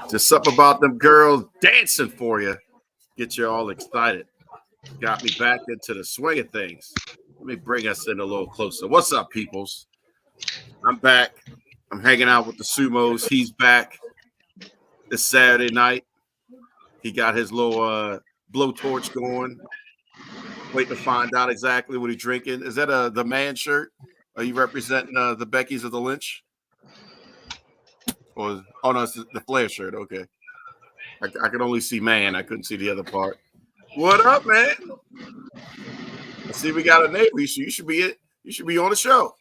Just something about them girls dancing for you. Get you all excited. Got me back into the swing of things. Let me bring us in a little closer. What's up, peoples? I'm back. I'm hanging out with the Sumos. He's back. It's Saturday night. He got his little blowtorch going. Waiting to find out exactly what he's drinking. Is that the man shirt? Are you representing the Beckys of the Lynch? Or, oh, no, it's the Flair shirt. Okay. I could only see man. I couldn't see the other part. What up, man? I see we got a neighbor. You should be it. You should be on the show.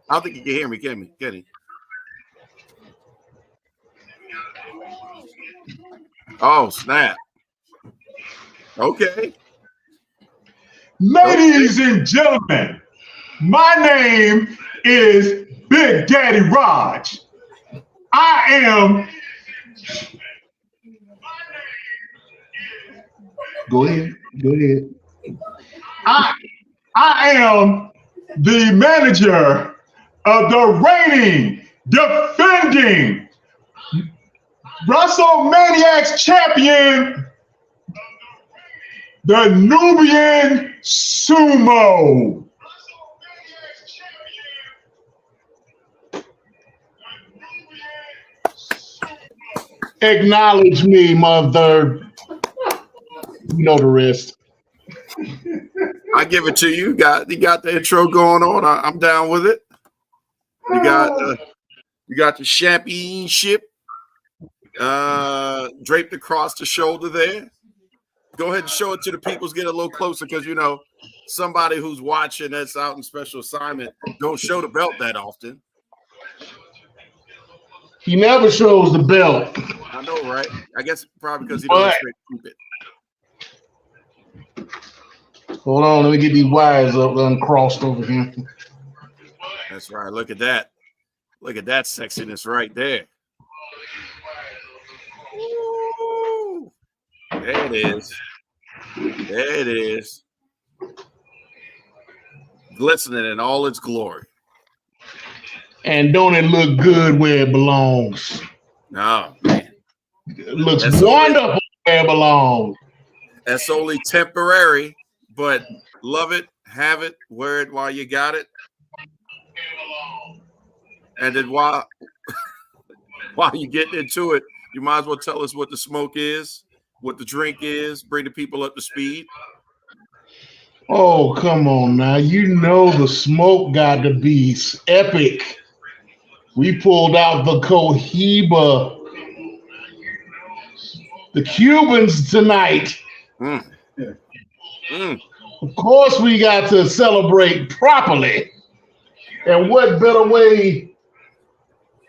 I don't think you can hear me, can he? Oh, snap. Okay. Ladies and gentlemen, my name is Big Daddy Raj. I am. Go ahead. I am the manager of the reigning, defending WrestleManiacs champion, the Nubian Sumo. Acknowledge me, mother. You know the rest. I give it to you. You got the intro going on. I'm down with it. You got the championship draped across the shoulder there. Go ahead and show it to the people. Get a little closer because you know somebody who's watching that's out in special assignment don't show the belt that often. He never shows the belt. I know, right? I guess probably because he doesn't keep it. Hold on, let me get these wires up uncrossed over here. That's right. Look at that. Look at that sexiness right there. Ooh. There it is. There it is. Glistening in all its glory. And don't it look good where it belongs? No, man. It looks wonderful where it belongs. That's only temporary, but love it, have it, wear it while you got it. And then while you're getting into it, you might as well tell us what the smoke is, what the drink is, bring the people up to speed. Oh, come on now. You know the smoke got to be epic. We pulled out the Cohiba, the Cubans tonight. Of course, we got to celebrate properly. And what better way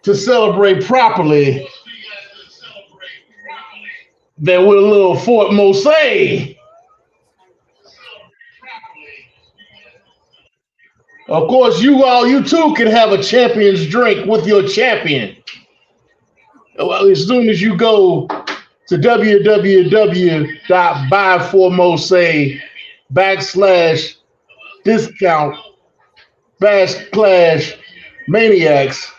to celebrate properly than with a little Fort Mose? Of course, you too can have a champion's drink with your champion. Well, as soon as you go to www.buyformose.com/discount/maniacs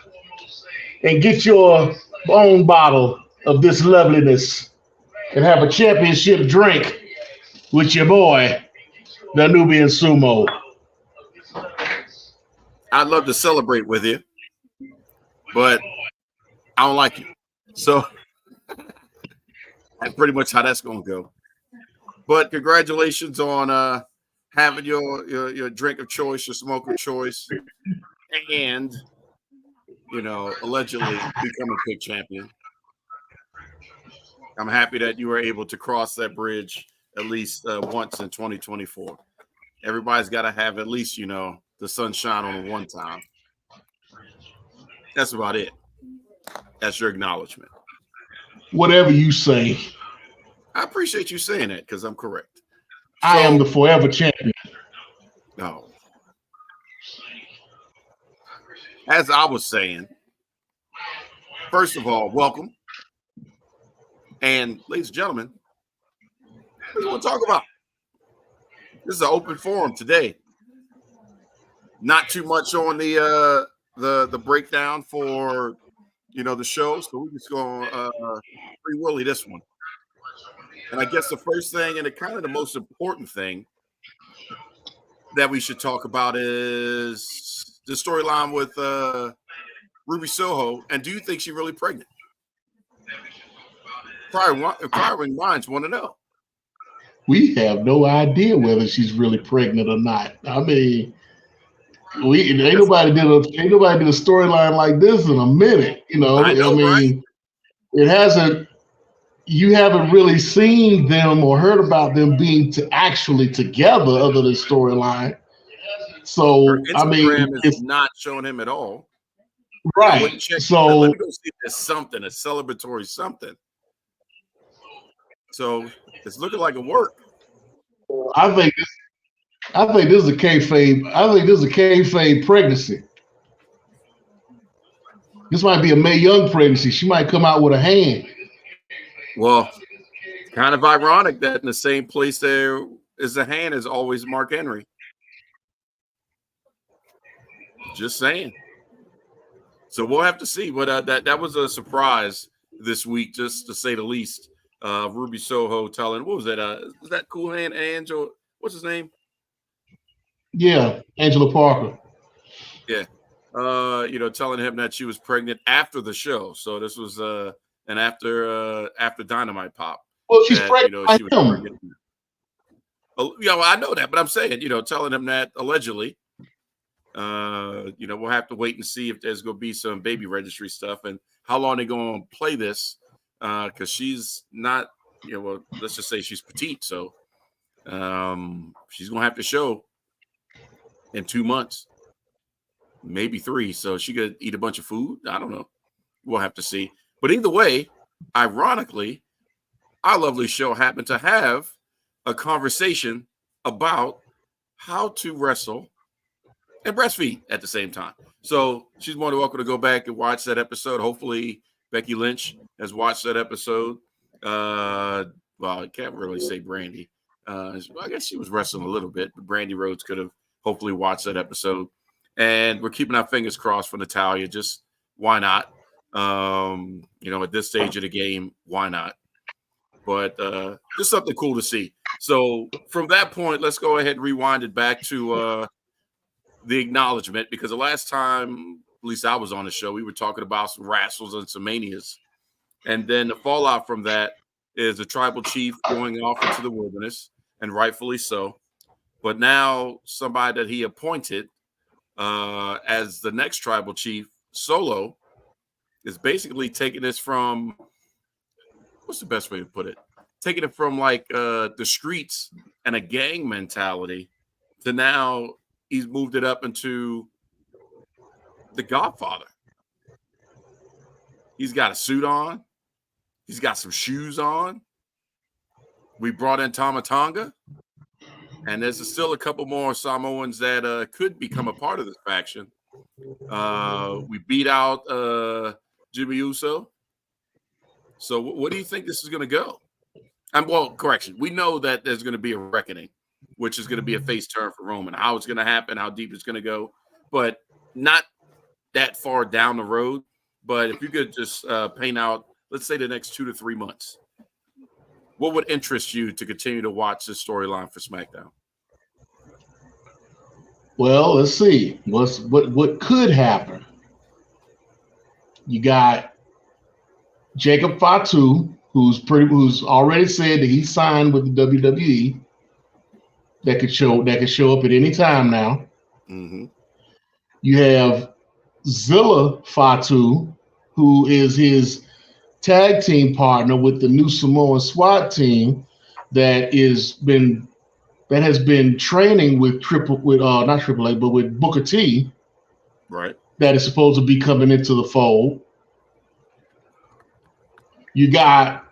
and get your own bottle of this loveliness and have a championship drink with your boy, the Nubian Sumo. I'd love to celebrate with you, but I don't like you. So that's pretty much how that's going to go. But congratulations on having your drink of choice, your smoke of choice, and allegedly becoming pig champion. I'm happy that you were able to cross that bridge at least once in 2024. Everybody's got to have at least the sunshine on one time. That's about it. That's your acknowledgement. Whatever you say. I appreciate you saying that because I'm correct. I am the forever champion. No. As I was saying, first of all, welcome. And ladies and gentlemen, what do you want to talk about? This is an open forum today. Not too much on the breakdown for the show, so we're just going free willy this one. And I guess the first thing and kind of the most important thing that we should talk about is the storyline with Ruby Soho. And do you think she's really pregnant? Inquiring minds want to know. We have no idea whether she's really pregnant or not. I mean, ain't nobody did a storyline like this in a minute. I know, right? It hasn't. You haven't really seen them or heard about them being actually together, other than storyline. So her Instagram is not showing him at all. Right. So let me go see if there's something, a celebratory something. So it's looking like a work. I think this is a kayfabe. I think this is a kayfabe pregnancy. This might be a Mae Young pregnancy. She might come out with a hand. Well, kind of ironic that in the same place there is a hand is always Mark Henry. Just saying. So we'll have to see. But that was a surprise this week, just to say the least. Ruby Soho telling, what was that? Is that Cool Hand Angel? What's his name? Yeah, Angela Parker. Yeah. Telling him that she was pregnant after the show. So this was and after Dynamite Pop. Well, she's pregnant by him. Well, I know that, but I'm saying, telling him that allegedly. We'll have to wait and see if there's going to be some baby registry stuff and how long they're going to play this. Because she's not, let's just say she's petite. So she's going to have to show in 2 months, maybe 3. So she could eat a bunch of food. I don't know. We'll have to see. But either way, ironically, our lovely show happened to have a conversation about how to wrestle and breastfeed at the same time. So she's more than welcome to go back and watch that episode. Hopefully Becky Lynch has watched that episode. Well, I can't really say Brandy. I guess she was wrestling a little bit, but Brandy Rhodes could have hopefully watched that episode. And we're keeping our fingers crossed for Natalya. Just why not? At this stage of the game, why not? But just something cool to see. So from that point, let's go ahead and rewind it back to the acknowledgement, because the last time, at least I was on the show, we were talking about some wrestles and some manias. And then the fallout from that is the tribal chief going off into the wilderness, and rightfully so. But now somebody that he appointed as the next tribal chief, Solo, is basically taking this from, what's the best way to put it? Taking it from like the streets and a gang mentality to now he's moved it up into the Godfather. He's got a suit on. He's got some shoes on. We brought in Tama Tonga. And there's still a couple more Samoans that could become a part of this faction. We beat out Jimmy Uso. So what do you think this is going to go? Correction. We know that there's going to be a reckoning, which is going to be a face turn for Roman. How it's going to happen, how deep it's going to go, but not that far down the road. But if you could just paint out, let's say, the next 2 to 3 months, what would interest you to continue to watch this storyline for SmackDown? Well, let's see. What could happen? You got Jacob Fatu, who's already said that he signed with the WWE. That could show up at any time now. Mm-hmm. You have Zilla Fatu, who is his tag team partner with the new Samoan SWAT team that has been training with not Triple A, but with Booker T. Right. That is supposed to be coming into the fold. You got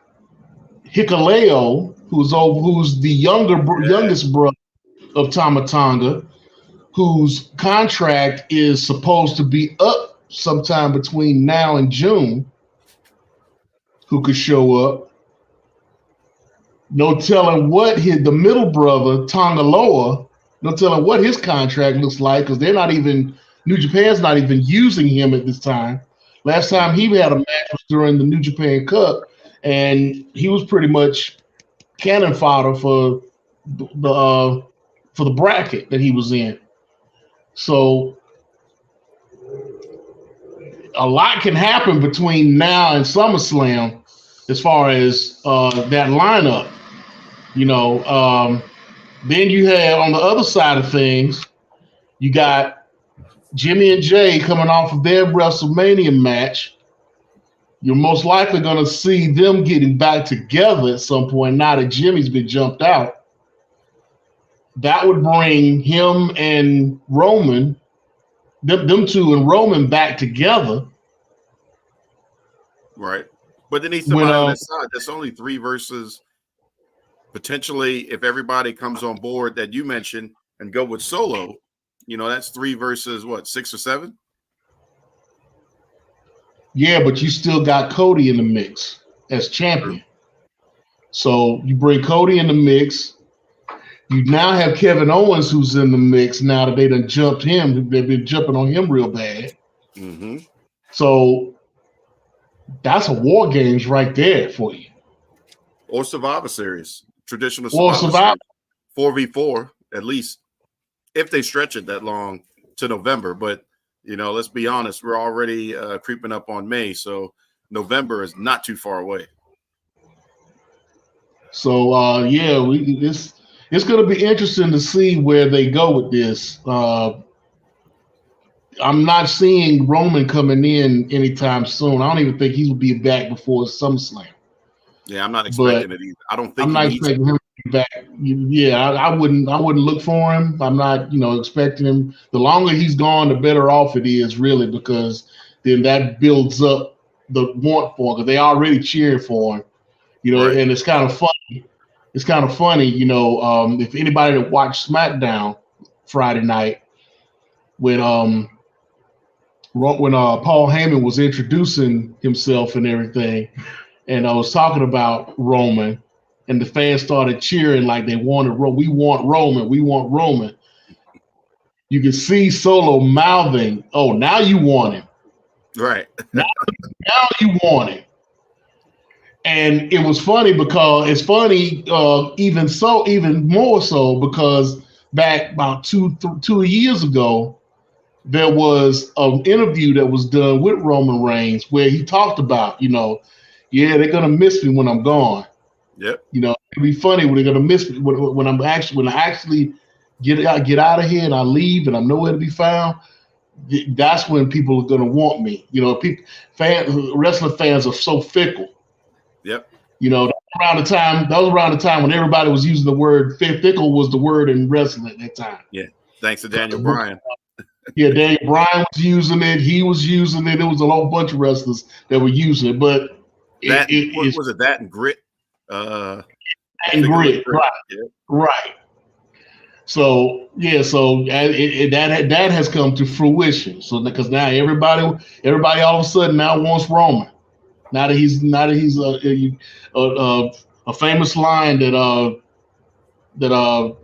Hikuleo, who's the youngest brother of Tama Tonga, whose contract is supposed to be up sometime between now and June, who could show up. No telling what the middle brother, Tongaloa, no telling what his contract looks like, because New Japan's not even using him at this time. Last time he had a match was during the New Japan Cup, and he was pretty much cannon fodder for the bracket that he was in. So a lot can happen between now and SummerSlam as far as that lineup. Then you have on the other side of things, you got Jimmy and Jay coming off of their WrestleMania match. You're most likely going to see them getting back together at some point now that Jimmy's been jumped out. That would bring him and Roman, them two and Roman back together. Right. But then he's somebody on that side. That's only 3 versus potentially, if everybody comes on board that you mentioned and go with Solo, that's 3 versus what, 6 or 7? Yeah, but you still got Cody in the mix as champion. So you bring Cody in the mix. You now have Kevin Owens who's in the mix now that they done jumped him. They've been jumping on him real bad. Mm-hmm. So that's a War Games right there for you. Or Survivor Series. Traditional Survivor. 4v4, at least, if they stretch it that long to November. But, let's be honest, we're already creeping up on May, so November is not too far away. So, it's going to be interesting to see where they go with this. I'm not seeing Roman coming in anytime soon. I don't even think he will be back before SummerSlam. Yeah, I'm not expecting it either. I don't think I'm not expecting him to be back. Yeah, I wouldn't look for him. I'm not, expecting him. The longer he's gone, the better off it is, really, because then that builds up the want for him, because they already cheered for him. Right. And it's kind of funny. If anybody that watched SmackDown Friday night when Paul Heyman was introducing himself and everything, and I was talking about Roman, and the fans started cheering like they wanted we want Roman, we want Roman. You can see Solo mouthing, "Oh, now you want him." Right. now you want him. And it was funny because it's funny, even more so because back about two years ago, there was an interview that was done with Roman Reigns where he talked about, they're gonna miss me when I'm gone. Yep. It'd be funny when they're gonna miss me when I actually get out of here and I leave and I'm nowhere to be found. That's when people are gonna want me. Wrestling fans are so fickle. Yep. That was around the time when everybody was using the word fickle was the word in wrestling at that time. Yeah. Thanks to Daniel Bryan. Yeah, Daniel Bryan was using it. He was using it. There was a whole bunch of wrestlers that were using it. But what was it? That and Grit. And Grit. Right. Yeah. Right. So that has come to fruition. So because now everybody all of a sudden now wants Roman. Now that he's a famous line that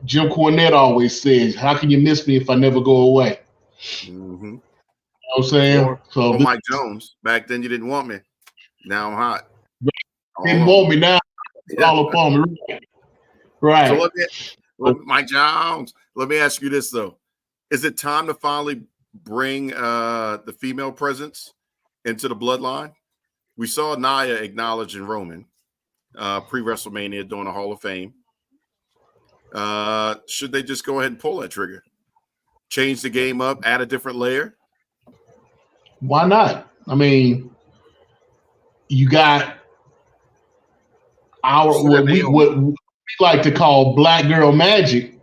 Jim Cornette always says, "How can you miss me if I never go away?" Mm-hmm. what I'm saying? Or Mike Jones. Back then you didn't want me. Now I'm hot. Didn't want me now. It's all upon me. Right. So Mike Jones. Let me ask you this though: is it time to finally bring the female presence into the bloodline? We saw Nia acknowledging Roman pre-WrestleMania during the Hall of Fame. Should they just go ahead and pull that trigger? Change the game up, add a different layer? Why not? I mean, you got what we like to call black girl magic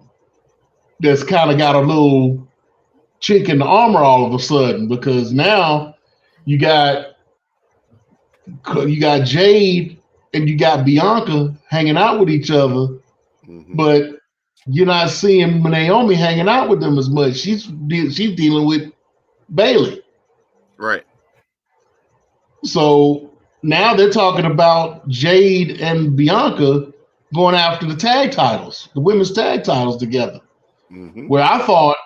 that's kind of got a little chink in the armor all of a sudden, because now you got Jade and you got Bianca hanging out with each other, but you're not seeing Naomi hanging out with them as much. She's dealing with Bayley. Right. So now they're talking about Jade and Bianca going after the tag titles, the women's tag titles together. Where I thought,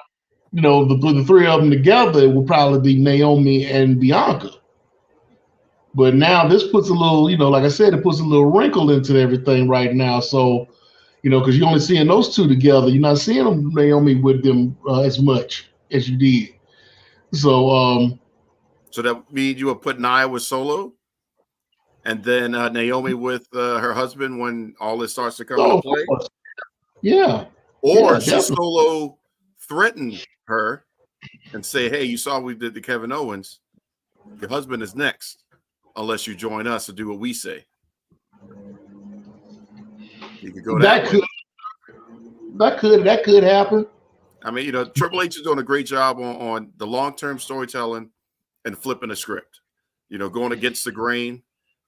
the three of them together, it would probably be Naomi and Bianca. But now this puts a little, like I said, it puts a little wrinkle into everything right now. So, because you're only seeing those two together, you're not seeing Naomi with them as much as you did. So, so that means you would put Nia with Solo, and then Naomi with her husband when all this starts to come into play. Yeah. Or should Solo threaten her and say, "Hey, you saw what we did to Kevin Owens. Your husband is next, unless you join us and do what we say." You could go that way. That could happen. I mean, Triple H is doing a great job on the long-term storytelling and flipping the script. Going against the grain,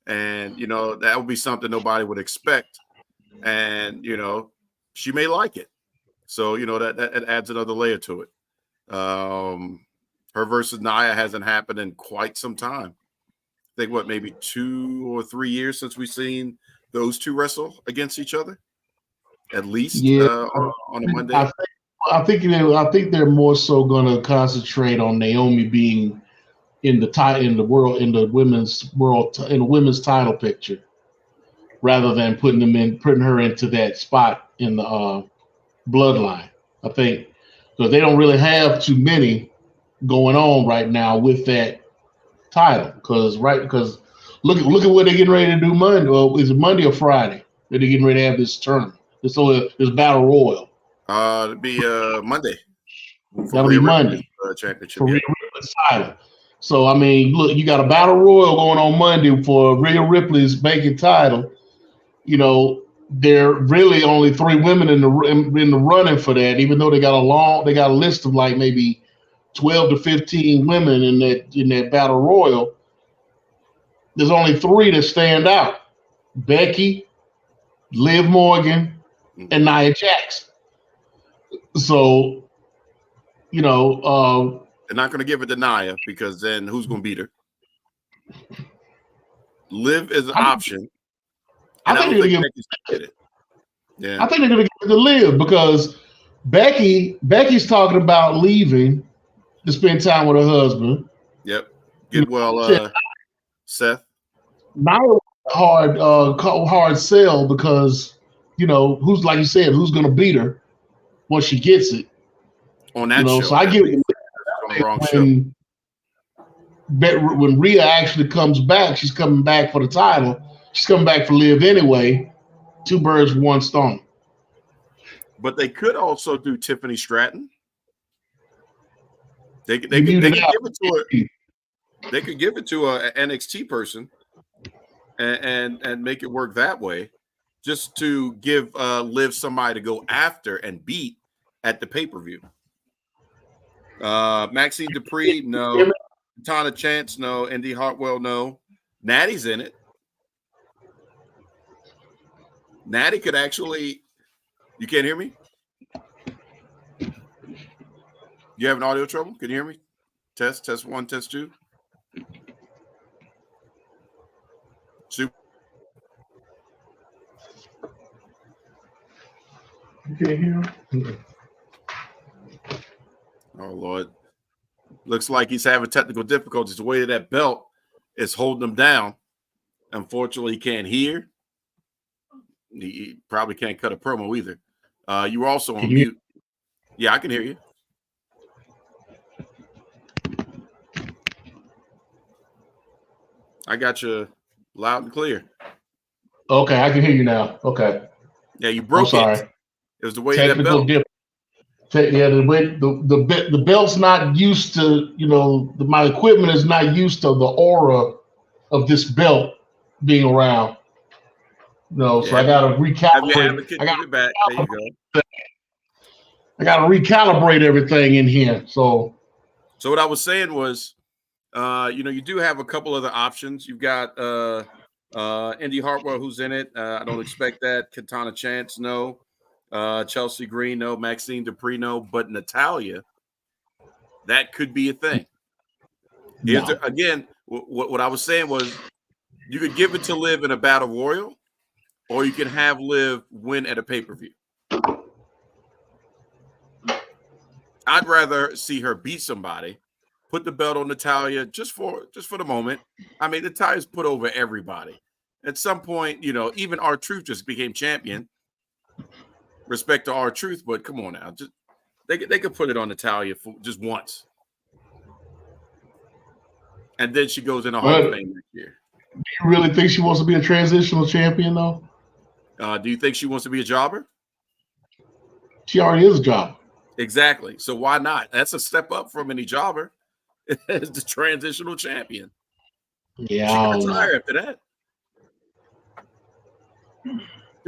and that would be something nobody would expect. And she may like it, so that adds another layer to it. Her versus Nia hasn't happened in quite some time. I think maybe 2 or 3 years since we've seen those two wrestle against each other, at least on a Monday. I think they're more so going to concentrate on Naomi being in the women's title picture, rather than putting her into that spot in the bloodline. I think because they don't really have too many going on right now with that title. Because look at what they're getting ready to do Monday. Well, is it Monday or Friday that they're getting ready to have this tournament? This Battle Royal. It'll be Monday. That'll be Monday. Championship for Rhea Ripley's title. So I mean, look, you got a Battle Royal going on Monday for Rhea Ripley's vacant title. There are really only 3 women in the running for that, even though they got a list of like maybe 12 to 15 women in that Battle Royal. There's only 3 that stand out: Becky, Liv Morgan, and Nia Jax. So, they're not going to give it to Nia, because then who's going to beat her? Liv is an option. I think they're going to get it. Yeah, I think they're going to give it to Liv, because Becky's talking about leaving to spend time with her husband. Yep. Seth. Nia hard sell, because who's, like you said, who's going to beat her once she gets it on that show. So I get when Rhea actually comes back, she's coming back for the title. She's coming back for Liv anyway. 2 birds, 1 stone. But they could also do Tiffany Stratton. They could give it to an NXT person and make it work that way, just to give Liv somebody to go after and beat at the pay-per-view. Maxine Dupree, no. Tana Chance, no. Indy Hartwell, no. Natty's in it. Natty could actually. You can't hear me? You have an audio trouble? Can you hear me? Test 1, test 2. Super. You can't hear him? Oh Lord. Looks like he's having technical difficulties. The way that belt is holding him down. Unfortunately, he can't hear. He probably can't cut a promo either. You were also on mute. Yeah, I can hear you. I got you loud and clear. Okay, I can hear you now. Okay. Yeah, you broke it. It was the way that belt. Yeah, the way the belt's not used to, my equipment is not used to the aura of this belt being around. So I got to recalibrate. I got to recalibrate everything in here. So what I was saying was, you do have a couple other options. You've got Indy Hartwell, who's in it. I don't expect that. Katana Chance, no. Chelsea Green, no. Maxine Dupree, no. But Natalya, that could be a thing. No. Again, what I was saying was, you could give it to Liv in a battle royal, or you can have Liv win at a pay-per-view. I'd rather see her beat somebody, put the belt on Natalya just for the moment. I mean, Natalya's put over everybody. At some point, even R-Truth just became champion. Respect to R-Truth, but come on now, just they could put it on Natalya for just once, and then she goes in a Hall of Fame next year. Do you really think she wants to be a transitional champion, though? Do you think she wants to be a jobber? She already is a jobber. Exactly. So why not? That's a step up from any jobber. As the transitional champion. Yeah, she can retire after that.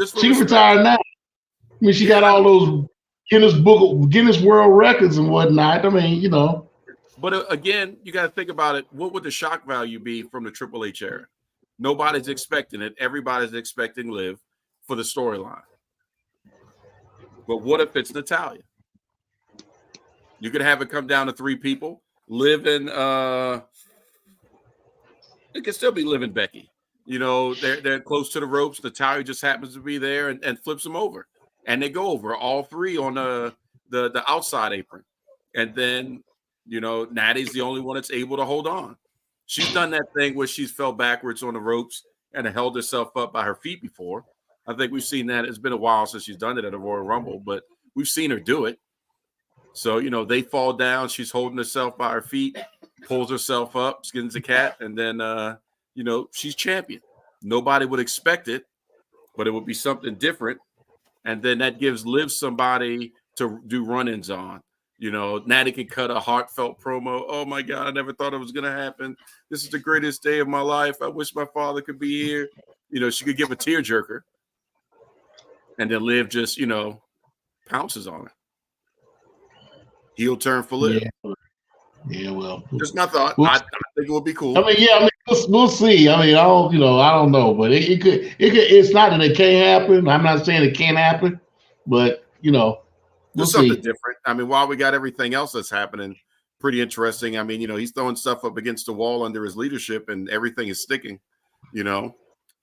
She can retire now. I mean, she got all those Guinness World Records and whatnot. I mean, But again, you got to think about it. What would the shock value be from the Triple H era? Nobody's expecting it. Everybody's expecting Liv for the storyline. But what if it's Natalya? You could have it come down to 3 people. Liv and it could still be Liv and Becky. They're close to the ropes. Natalya just happens to be there and flips them over. And they go over all 3 on the outside apron. And then, Natty's the only one that's able to hold on. She's done that thing where she's fell backwards on the ropes and held herself up by her feet before. I think we've seen that. It's been a while since she's done it at a Royal Rumble, but we've seen her do it. So, they fall down. She's holding herself by her feet, pulls herself up, skins a cat, and then, she's champion. Nobody would expect it, but it would be something different. And then that gives Liv somebody to do run-ins on. Natty can cut a heartfelt promo. Oh, my God, I never thought it was going to happen. This is the greatest day of my life. I wish my father could be here. She could give a tearjerker. And then Liv just, pounces on it. Heel turn for Liv. Yeah, well, just my thought. I think it would be cool. I mean, we'll see. I mean, I don't know, but it could. It's not that it can't happen. I'm not saying it can't happen, but we'll something see. Different. I mean, while we got everything else that's happening, pretty interesting. I mean, he's throwing stuff up against the wall under his leadership, and everything is sticking.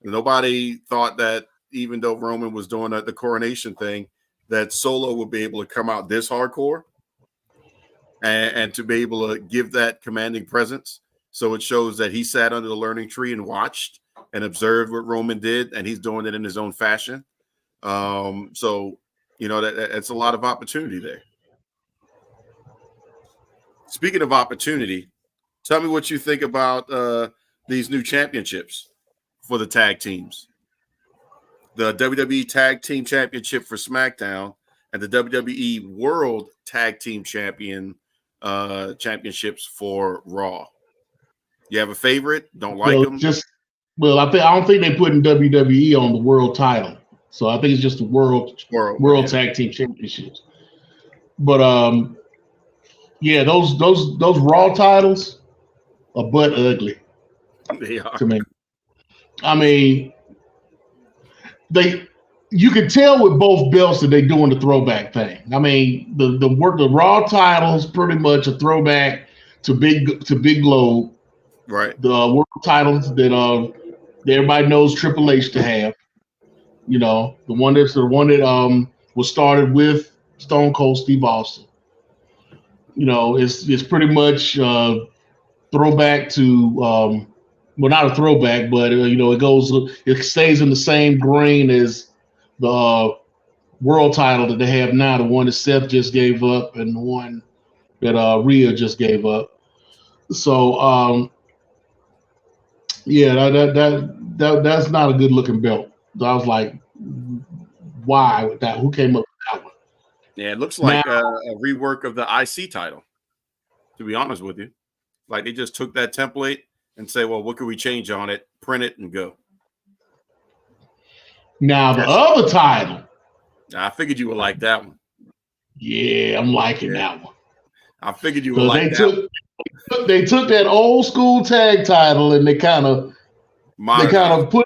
Nobody thought that even though Roman was doing the coronation thing, that Solo would be able to come out this hardcore. And to be able to give that commanding presence. So it shows that he sat under the learning tree and watched and observed what Roman did, and he's doing it in his own fashion. So, that's a lot of opportunity there. Speaking of opportunity, tell me what you think about these new championships for the tag teams. The WWE Tag Team Championship for SmackDown and the WWE World Tag Team Championships for Raw. You have a favorite? Don't like them? I don't think they put in WWE on the world title. So I think it's just the world Tag Team Championships. But those Raw titles are butt ugly. They are. To me. I mean, you can tell with both belts that they're doing the throwback thing. I mean, the Raw titles pretty much a throwback to Big Globe. Right. The world titles that everybody knows Triple H to have. The one that was started with Stone Cold Steve Austin. it's pretty much throwback to well, not a throwback, but it stays in the same grain as the world title that they have now, the one that Seth just gave up and the one that Rhea just gave up. So yeah, that's not a good looking belt. I was like, why with that? Who came up with that one? Yeah, it looks like a rework of the IC title, to be honest with you. Like they just took that template and say, well, what can we change on it? Print it and go. Now the other title. I figured you would like that one. Yeah, I'm liking that one. I figured you would like that one. They took that old school tag title and they kind of put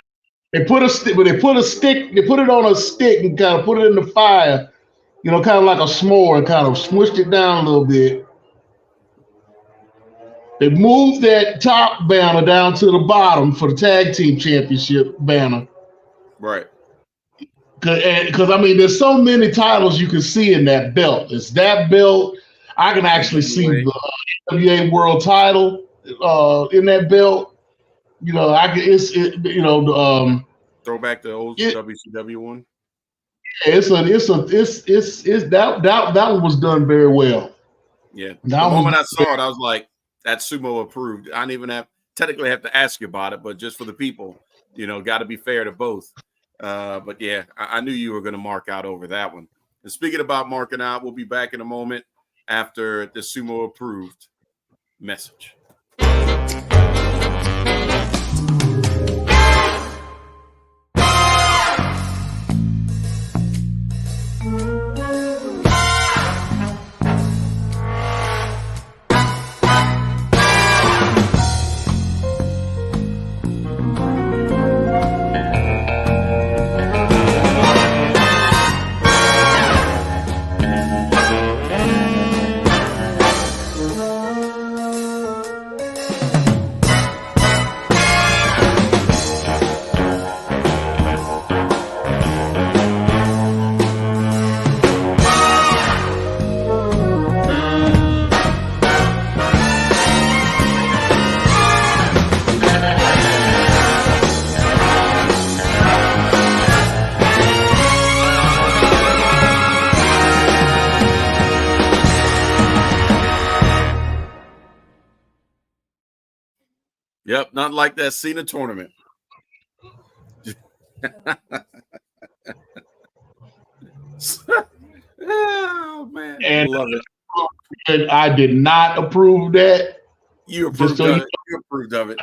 a stick, but they put it on a stick and kind of put it in the fire, kind of like a s'more, and kind of smushed it down a little bit. They moved that top banner down to the bottom for the tag team championship banner. Right. Because I mean, there's so many titles you can see in that belt. It's that belt. I can actually see the NWA World Title in that belt. I can. Throwback to the old WCW one. Yeah, that one was done very well. Yeah. The moment I saw it, I was like, that's sumo approved. I don't even technically have to ask you about it, but just for the people, got to be fair to both. But yeah, I knew you were going to mark out over that one. And speaking about marking out, we'll be back in a moment after the sumo approved message. Yep, not like that Cena tournament. Oh man, and love it. I did not approve of that. You approved of it. You approved of it.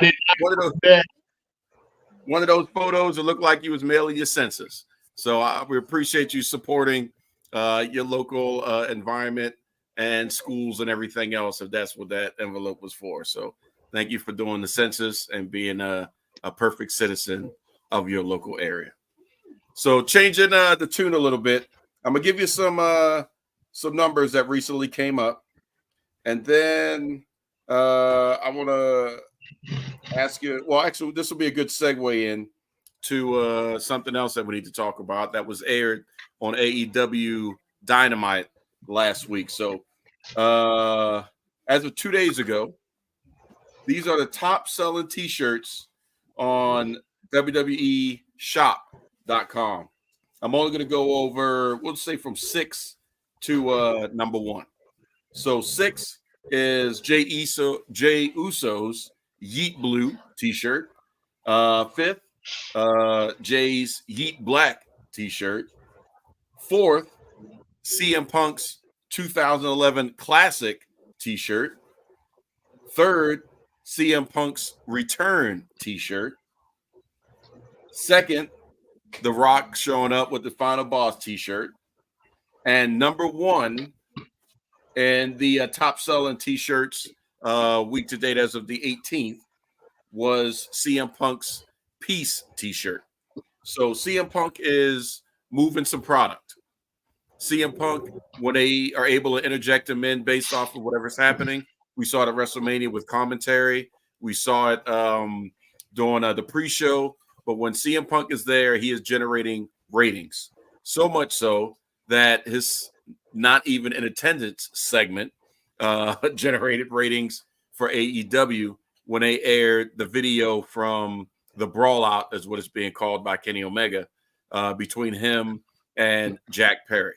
One of those photos that looked like you was mailing your census. So we appreciate you supporting your local environment and schools and everything else, if that's what that envelope was for. So thank you for doing the census and being a perfect citizen of your local area. So changing the tune a little bit, I'm gonna give you some numbers that recently came up, and then I want to ask you. Well, actually, this will be a good segue in to something else that we need to talk about that was aired on AEW Dynamite last week. So as of 2 days ago, these are the top selling T-shirts on WWE Shop.com. I'm only going to go over, we'll say from 6 to number 1. So 6 is Jey Uso's Yeet Blue T-shirt. 5th, Jay's Yeet Black T-shirt. 4th, CM Punk's 2011 Classic T-shirt. 3rd, CM Punk's Return T-shirt. 2nd, The Rock showing up with the Final Boss T-shirt. And number 1 in the top selling T-shirts week to date as of the 18th was CM Punk's Peace T-shirt. So CM Punk is moving some product. CM Punk, when they are able to interject him in based off of whatever's happening, we saw it at WrestleMania with commentary. We saw it during the pre-show. But when CM Punk is there, he is generating ratings. So much so that his not even in attendance segment generated ratings for AEW when they aired the video from the Brawl Out, is what it's being called by Kenny Omega, between him and Jack Perry.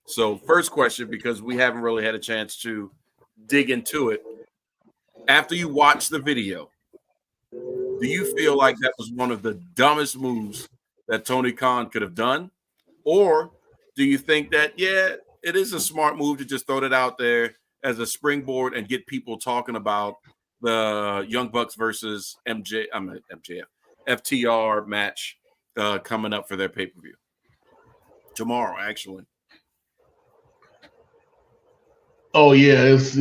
So first question, because we haven't really had a chance to dig into it. After you watch the video, do you feel like that was one of the dumbest moves that Tony Khan could have done? Or do you think that, yeah, it is a smart move to just throw it out there as a springboard and get people talking about the Young Bucks versus FTR match coming up for their pay-per-view tomorrow, actually? Oh yeah, it's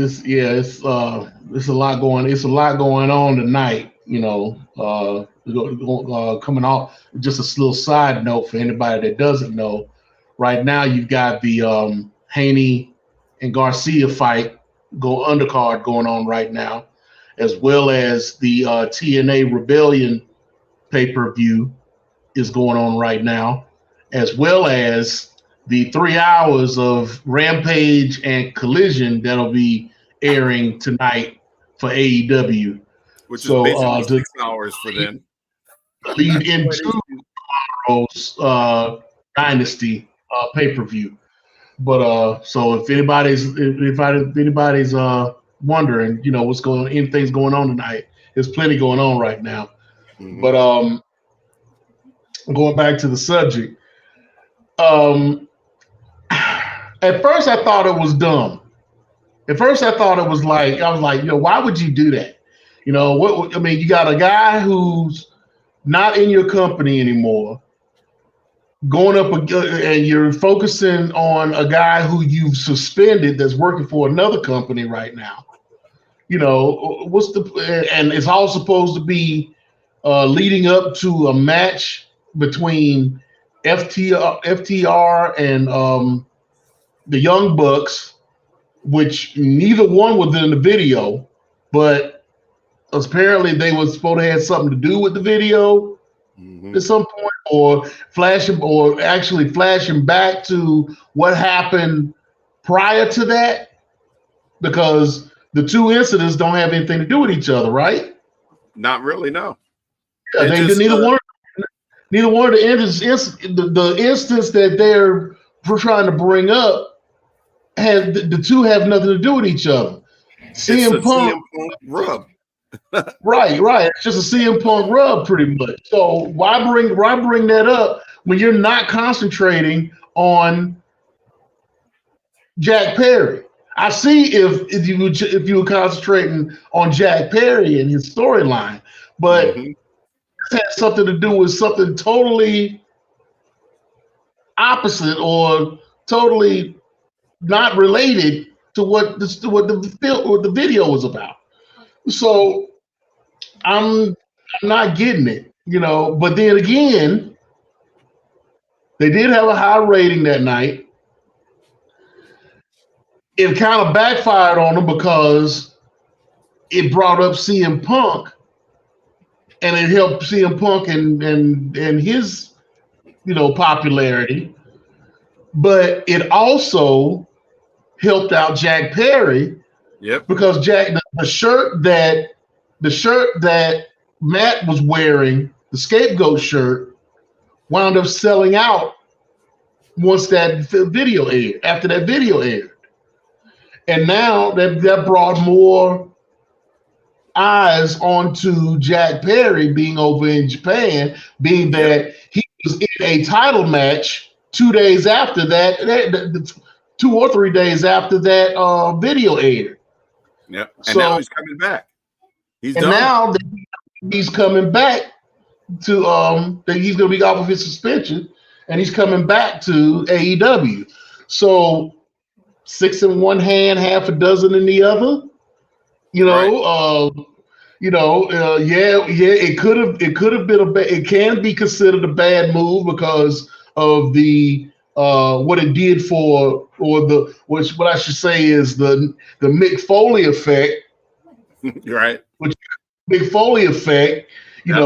a lot going. It's a lot going on tonight. Coming off. Just a little side note for anybody that doesn't know. Right now, you've got the Haney and Garcia fight undercard going on right now, as well as the TNA Rebellion pay-per-view is going on right now, as well as the 3 hours of Rampage and Collision that'll be airing tonight for AEW. Which is basically 6 hours for them. Lead into tomorrow's Dynasty pay-per-view. But so if anybody's wondering, anything's going on tonight, there's plenty going on right now. Mm-hmm. But going back to the subject, at first I thought it was dumb. At first I thought it was like, why would you do that? You got a guy who's not in your company anymore, going up and you're focusing on a guy who you've suspended that's working for another company right now. And it's all supposed to be leading up to a match between FTR and the Young Bucks, which neither one was in the video, but apparently they were supposed to have something to do with the video at some point, or flashing back to what happened prior to that, because the two incidents don't have anything to do with each other, right? Not really, no. Yeah, neither one of the instance that they're trying to bring up the two have nothing to do with each other. CM Punk rub. Right. It's just a CM Punk rub, pretty much. So why bring that up when you're not concentrating on Jack Perry? I see if you were concentrating on Jack Perry and his storyline, but it has something to do with something totally opposite or totally not related to what the video was about. So I'm not getting it, But then again, they did have a high rating that night. It kind of backfired on them because it brought up CM Punk, and it helped CM Punk and his popularity. But it also helped out Jack Perry. Yep. Because the shirt that Matt was wearing, the scapegoat shirt, wound up selling out once that video aired. After that video aired, and now that brought more eyes onto Jack Perry being over in Japan, being that he was in a title match 2 days after that, 2 or 3 days after that video aired. Yep. And now he's coming back. He's done. Now that he's coming back to that he's going to be off of his suspension, and he's coming back to AEW. So 6 in one hand, half a dozen in the other. It could have been it can be considered a bad move because of the what it did for, or what I should say is the Mick Foley effect. Right. Which Mick Foley effect, yeah,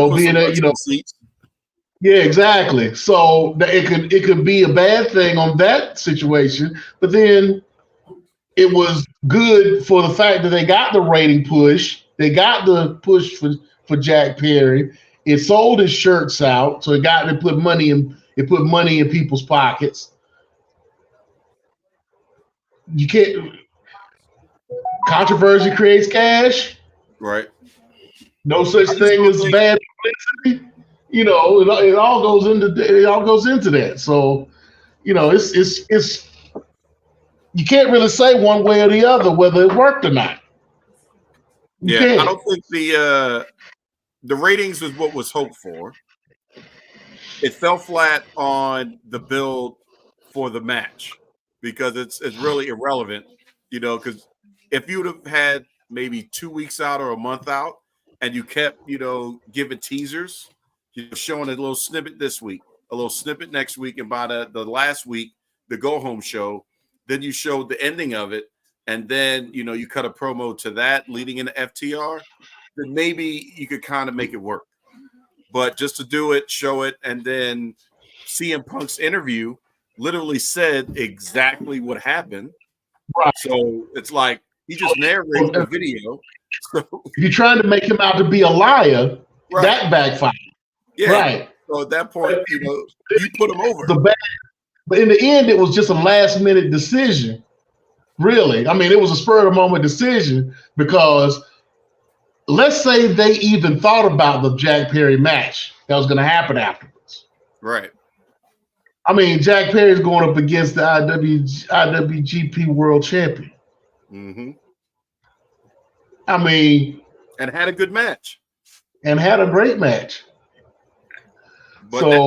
exactly. So it could be a bad thing on that situation, but then it was good for the fact that they got the rating push. They got the push for Jack Perry. It sold his shirts out, so it put money in people's pockets. You can't controversy creates cash. Right. No such thing as bad publicity. It all goes into that. So, it's you can't really say one way or the other whether it worked or not. I don't think the ratings was what was hoped for. It fell flat on the build for the match because it's really irrelevant, because if you would have had maybe 2 weeks out or a month out and you kept, giving teasers, showing a little snippet this week, a little snippet next week, and by the last week, the go-home show, then you showed the ending of it, and then, you cut a promo to that leading into FTR, then maybe you could kind of make it work. But just to do it, show it, and then CM Punk's interview literally said exactly what happened. Right. So it's like he just narrated the video. If you're trying to make him out to be a liar, right. That backfired. Yeah. Right. So at that point, you put him over. But in the end, it was just a last-minute decision. Really. I mean, it was a spur-of-the-moment decision because let's say they even thought about the Jack Perry match that was going to happen afterwards. Right. I mean, Jack Perry's going up against the IWGP World Champion. Mm-hmm. I mean, and had a good match. And had a great match. But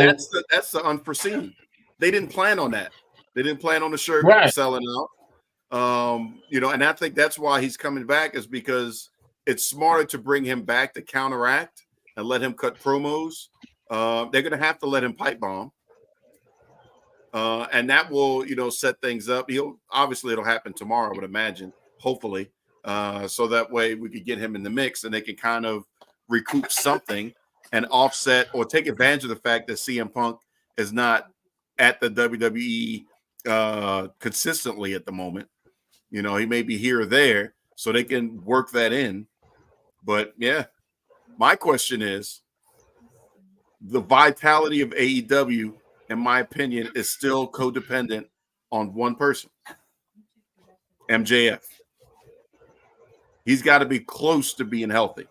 that's the unforeseen. They didn't plan on that. They didn't plan on the shirt selling out. And I think that's why he's coming back, is because it's smarter to bring him back to counteract and let him cut promos. They're going to have to let him pipe bomb. And that will, set things up. It'll happen tomorrow, I would imagine, hopefully. So that way we could get him in the mix and they can kind of recoup something and offset or take advantage of the fact that CM Punk is not at the WWE consistently at the moment. He may be here or there, so they can work that in. But yeah, my question is, the vitality of AEW, in my opinion, is still codependent on one person, MJF. He's got to be close to being healthy,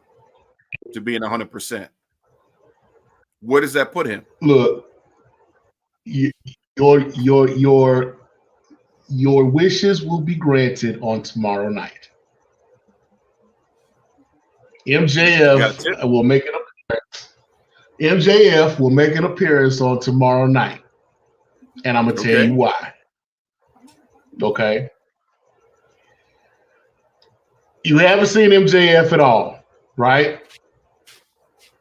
to being 100%. Where does that put him? Look, your wishes will be granted on tomorrow night. MJF will make an appearance. MJF will make an appearance on tomorrow night, and I'm gonna tell you why. Okay. You haven't seen MJF at all, right?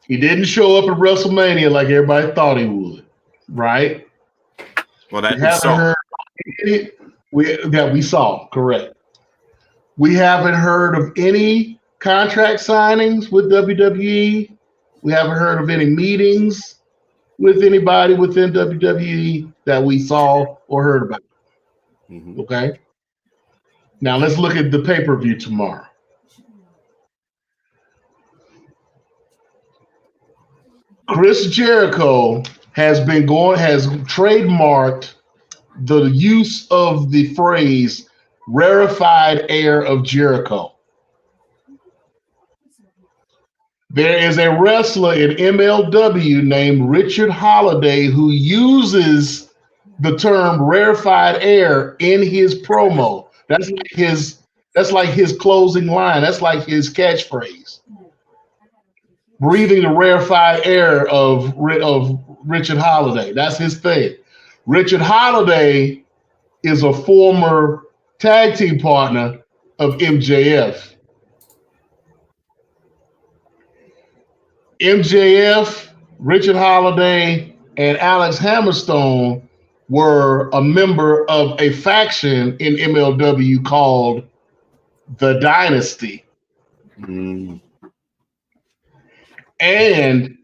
He didn't show up at WrestleMania like everybody thought he would, right? Well, that we saw, correct. We haven't heard of any contract signings with WWE. We haven't heard of any meetings with anybody within WWE that we saw or heard about. Mm-hmm. Okay? Now let's look at the pay-per-view tomorrow. Chris Jericho has trademarked the use of the phrase rarefied air of Jericho. There is a wrestler in MLW named Richard Holiday who uses the term rarefied air in his promo. That's like his closing line. That's like his catchphrase. Breathing the rarefied air of Richard Holiday. That's his thing. Richard Holiday is a former tag team partner of MJF. MJF, Richard Holiday, and Alex Hammerstone were a member of a faction in MLW called the Dynasty. Mm. And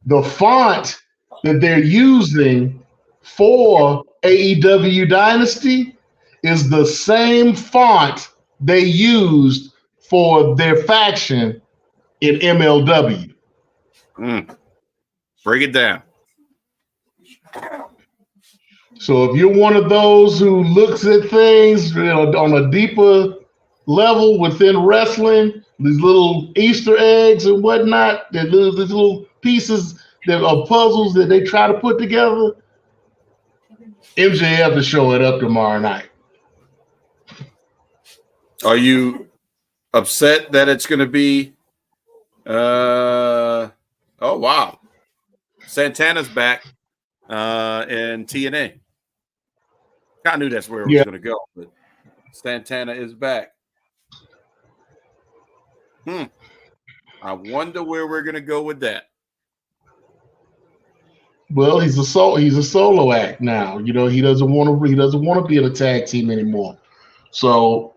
the font that they're using for AEW Dynasty is the same font they used for their faction in MLW. Break it down. So if you're one of those who looks at things on a deeper level within wrestling, these little Easter eggs and whatnot, these little pieces that are puzzles that they try to put together, MJF is showing up tomorrow night. Are you upset that it's going to be? Oh wow, Santana's back in TNA. I knew that's where it was going to go, but Santana is back. I wonder where we're going to go with that. Well, he's a solo act now. He doesn't want to be in a tag team anymore. So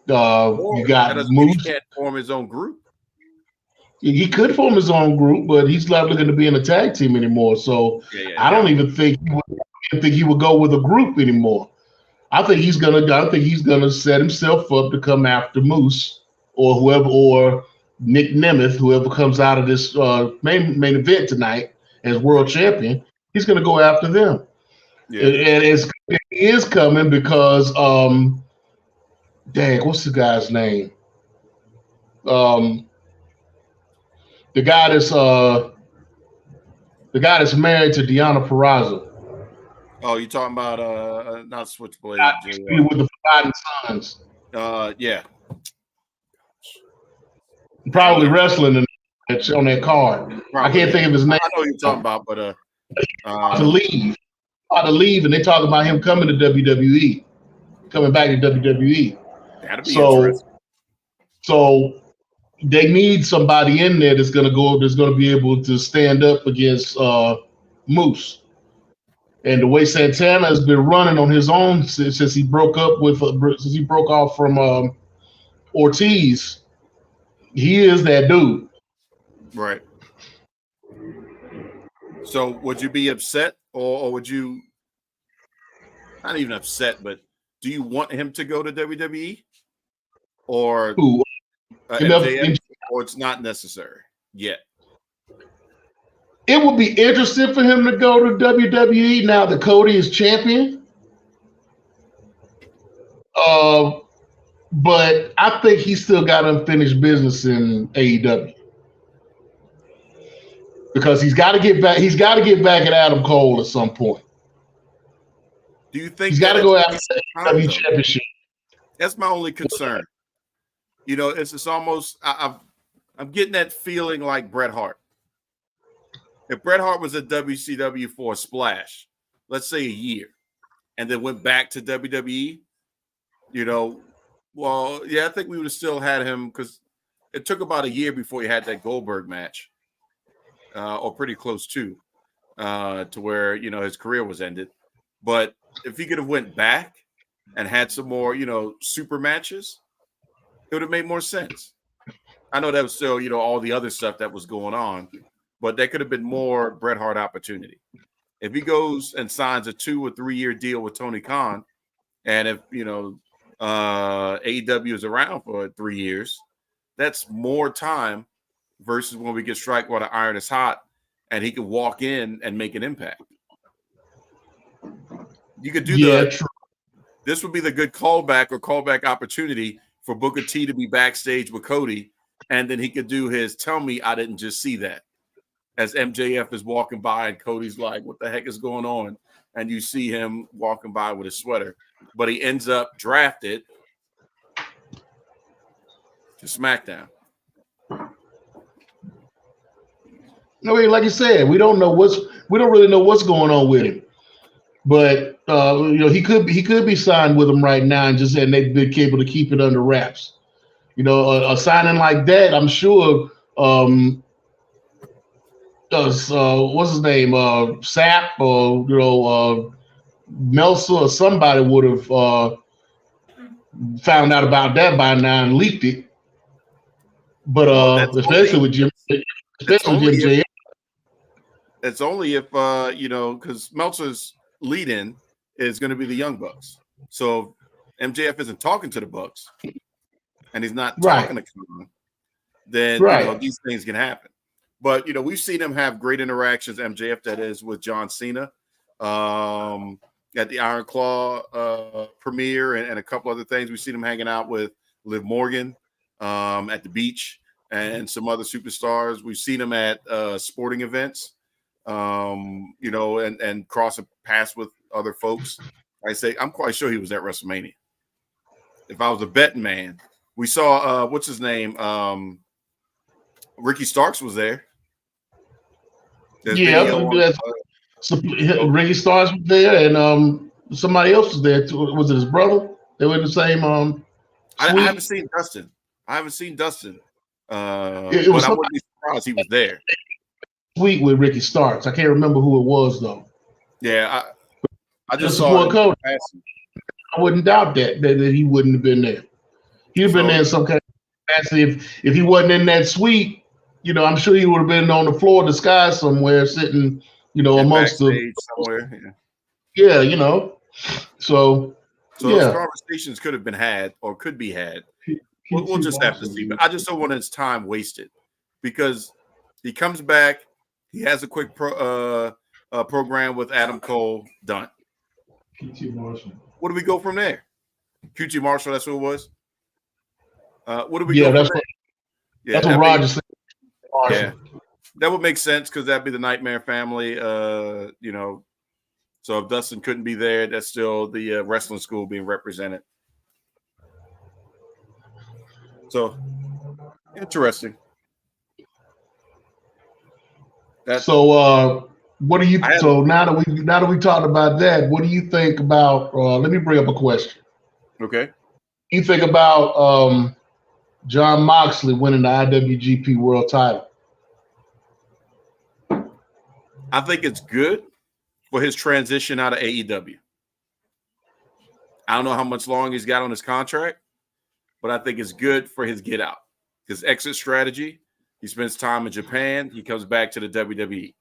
you got Moose. He can't form his own group. He could form his own group, but he's not looking to be in a tag team anymore. So I don't even think he would go with a group anymore. I think he's gonna set himself up to come after Moose or whoever, or Nick Nemeth, whoever comes out of this main event tonight as world champion. He's gonna go after them. Yeah. And it is coming because what's the guy's name? The guy that's married to Deonna Purrazzo. Oh, you talking about not Switchblade? With the Forgotten Sons. Yeah. Probably wrestling on that card. Probably. I can't think of his name. I know what you're talking about, but to leave, and they talk about him coming to WWE, coming back to WWE. That'd be interesting. So they need somebody in there that's going to be able to stand up against Moose. And the way Santana has been running on his own since he broke off from Ortiz, he is that dude. Right. So would you be upset, or would you not even upset, but do you want him to go to WWE? Or MJF, or it's not necessary yet? It would be interesting for him to go to WWE now that Cody is champion. But I think he's still got unfinished business in AEW. Because he's got to get back. He's got to get back at Adam Cole at some point. Do you think he's got to go after the AEW championship? That's my only concern. It's almost I'm getting that feeling like Bret Hart. If Bret Hart was at WCW for a splash, let's say a year, and then went back to WWE, I think we would have still had him, because it took about a year before he had that Goldberg match, or pretty close to where, his career was ended. But if he could have went back and had some more, super matches, it would have made more sense. I know that was still, all the other stuff that was going on, but that could have been more Bret Hart opportunity. If he goes and signs a 2 or 3 year deal with Tony Khan, and if, AEW is around for 3 years, that's more time versus when we get strike while the iron is hot and he could walk in and make an impact. You could do this would be the good callback opportunity for Booker T to be backstage with Cody, and then he could do his "tell me I didn't just see that" as MJF is walking by and Cody's like, "What the heck is going on?" And you see him walking by with his sweater, but he ends up drafted to SmackDown. No, like you said, we don't really know what's going on with him. But he could be signed with them right now, and they've been able to keep it under wraps. A signing like that, I'm sure. What's his name? Sap or Meltzer or somebody would have found out about that by now and leaked it. But especially with Jim J. It's only if because Meltzer's lead-in is going to be the Young Bucks. So MJF isn't talking to the Bucks, and he's not Right. talking to Khan, then Right. these things can happen. But we've seen him have great interactions, MJF that is, with John Cena at the Iron Claw premiere and a couple other things. We've seen him hanging out with Liv Morgan at the beach and some other superstars. We've seen him at sporting events, and crossing paths with other folks. I say I'm quite sure he was at WrestleMania. If I was a betting man, we saw what's his name? Ricky Starks was there. There's Ricky Starks was there, and somebody else was there too. Was it his brother? They were in the same. I haven't seen Dustin. But I wouldn't be surprised he was there. Sweet with Ricky Starks. I can't remember who it was though. Yeah, I just saw it. I wouldn't doubt that he wouldn't have been there. He'd have been there in some kind of capacity. If he wasn't in that suite, I'm sure he would have been on the floor of the sky somewhere, sitting, amongst the somewhere. Yeah, So those conversations could have been had or could be had. We'll just have to see. But I just don't want his time wasted because he comes back, he has a quick program with Adam Cole done. QT Marshall. What do we go from there? QT Marshall, that's who it was. What do we go from there? That's what Roger said. Yeah, that would make sense because that'd be the Nightmare Family. So if Dustin couldn't be there, that's still the wrestling school being represented. So interesting. What do you? So now that we talked about that, what do you think about? Let me bring up a question. Okay. You think about Jon Moxley winning the IWGP World Title? I think it's good for his transition out of AEW. I don't know how much long he's got on his contract, but I think it's good for his get out, his exit strategy. He spends time in Japan. He comes back to the WWE.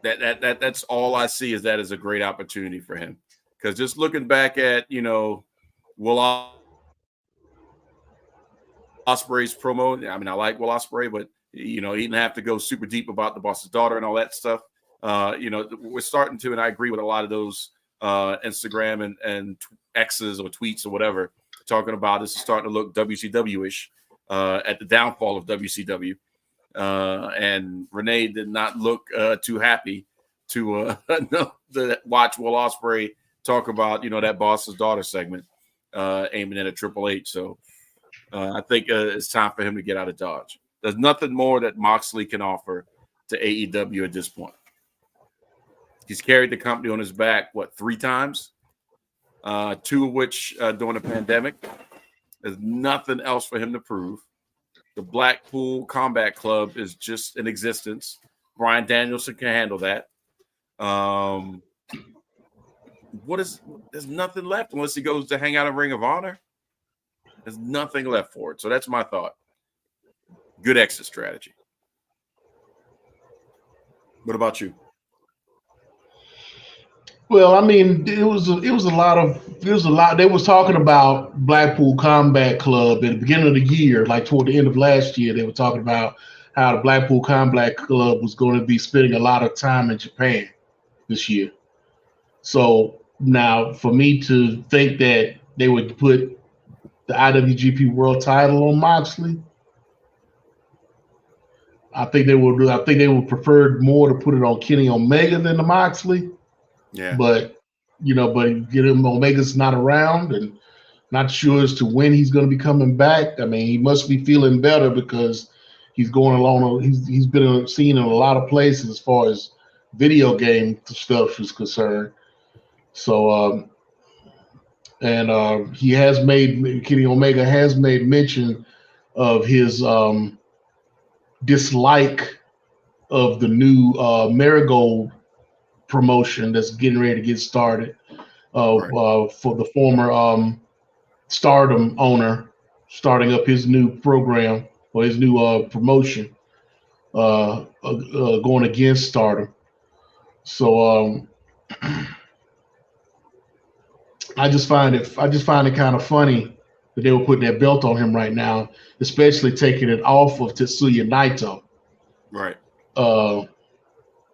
That's all I see is that is a great opportunity for him. Because just looking back at, Will Ospreay's promo, I mean, I like Will Ospreay, but, he didn't have to go super deep about the boss's daughter and all that stuff. We're starting to, and I agree with a lot of those Instagram and X's or tweets or whatever, talking about this is starting to look WCW-ish at the downfall of WCW. And Renee did not look too happy to watch Will Ospreay talk about, that boss's daughter segment aiming at a Triple H. So I think it's time for him to get out of Dodge. There's nothing more that Moxley can offer to AEW at this point. He's carried the company on his back, 3 times? 2 of which during the pandemic. There's nothing else for him to prove. The Blackpool Combat Club is just in existence. Bryan Danielson can handle that. There's nothing left unless he goes to hang out in Ring of Honor. There's nothing left for it. So that's my thought. Good exit strategy. What about you? Well, I mean, it was a lot. They was talking about Blackpool Combat Club at the beginning of the year, like toward the end of last year. They were talking about how the Blackpool Combat Club was going to be spending a lot of time in Japan this year. So now, for me to think that they would put the IWGP World Title on Moxley, I think they would prefer more to put it on Kenny Omega than the Moxley. Yeah. But Omega's not around and not sure as to when he's going to be coming back. I mean, he must be feeling better because he's going along. He's been seen in a lot of places as far as video game stuff is concerned. So, Kenny Omega has made mention of his dislike of the new Marigold promotion that's getting ready to get started for the former Stardom owner starting up his new program or his new promotion going against Stardom. So I just find it kind of funny that they were putting that belt on him right now, especially taking it off of Tetsuya Naito. Right.